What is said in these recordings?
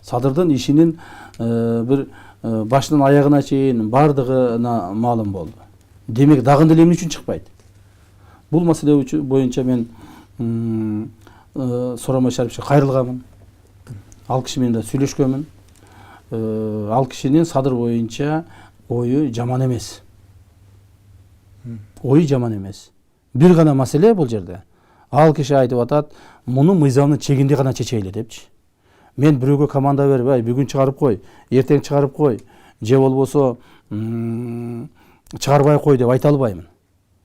Садырдын ишинин бир башынан аягына чейин бардыгына маалым болду. Демек дагы деле эмне үчүн чыкпайт? Бул маселе боюнча мен Сооронбай Шариповичке кайрылганмын. Ал киши менен да сүйлөшкөнмүн. Ал кишинин Садыр боюнча ою жаман эмес. Ою жаман эмес. Бир гана маселе бул жерде. Ал киши айтып атат, муну мыйзамдын чегинде гана чечейли депчи. Мен бирөөгө команда берип, бүгүн чыгарып кой, эртең чыгарып кой, же болбосо чыгарбай кой деп айта албаймын.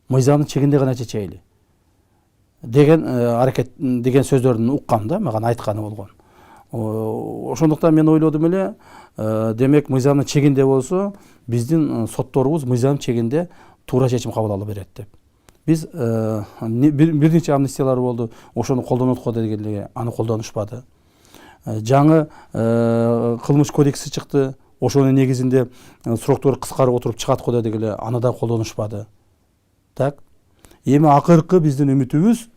Мыйзамдын чегинде гана чечейли деген аракет деген сөздөрдүн уккам да, мага айтканы болгон. Ошондуктан мен ойлодум эле, демек мыйзамдын чегинде болсо, биздин сотторубуз мыйзам чегинде туура чечим кабыл ала берет деп. Биз бир нече амнистиялар болду, ошону колдонот го дегенде аны колдонушпады. Жаңы кылмыш кодекси чыкты, ошонун негизинде сроктор кыскарып отуруп чыгат го дегенде аны да колдонушпады. Так. Эми акыркы биздин үмүтүбүз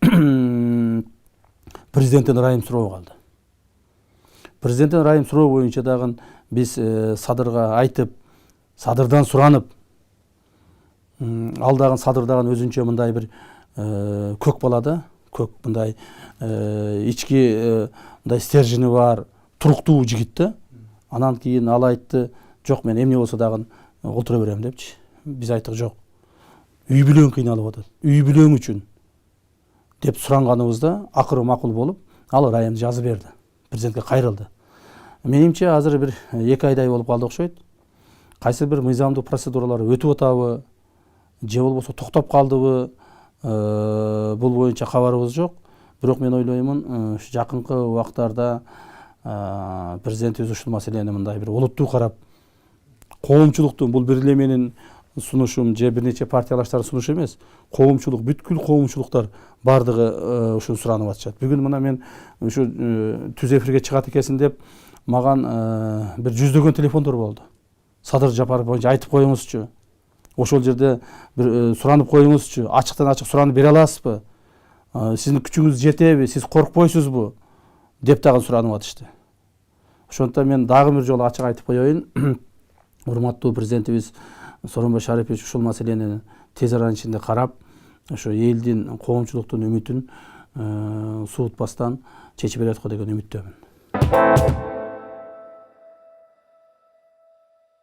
президенттен ырайым суроо калды. Президенттен ырайым суроо боюнча дагы биз Садырга айтып, Садырдан суранып, ал дагы Садыр дагы өзүнчө мындай бир көк бала да, көк мындай ички мындай стержини бар, туруктуу жигит да. Анан кийин ал айтты, жок мен эмне болсо дагы олтура берем депчи. Биз айттык, жок. Үй бүлөң кыйналып атат. Үй бүлөң үчүн деп суранганыбызда акыры макул болуп, ал ырайымды жазып берди. Президентке кайрылды. Менимче азыр бир 2 айдай болуп калды окшойт. Кайсы бир мыйзамдык процедуралар өтүп атабы, же болбосо токтоп калдыбы, бул боюнча кабарыбыз жок. Бирок мен ойлоймун, жакынкы убактарда президентибиз ушул маселени мындай бир олуттуу карап, коомчулуктун бул бир эле менин сунушум же бир нече партиялаштардын сунушу эмес, коомчулук, бүткүл коомчулуктар бардыгы ушуну суранып атышат. Бүгүн мына мен ушу түз эфирге чыгат экенсин деп маган бир жүздөгөн телефондор болду. Садыр Жапаров боюнча айтып коюңузчу. Ошол жерде бир суранып коюңузчу. Ачыктан ачык суранып бере аласызбы? Сиздин күчүңүз жетеби? Сиз коркпойсузбу? Деп дагы суранып атышты. Ошондуктан мен дагы бир жолу ачык айтып коеюн. Урматтуу президентибиз Сооронбай Шарипович ушул маселени тез аранын ичинде карап, ошо элдин, коомчулуктун үмүтүн суутпастан чечип берет го деген үмүттөмүн.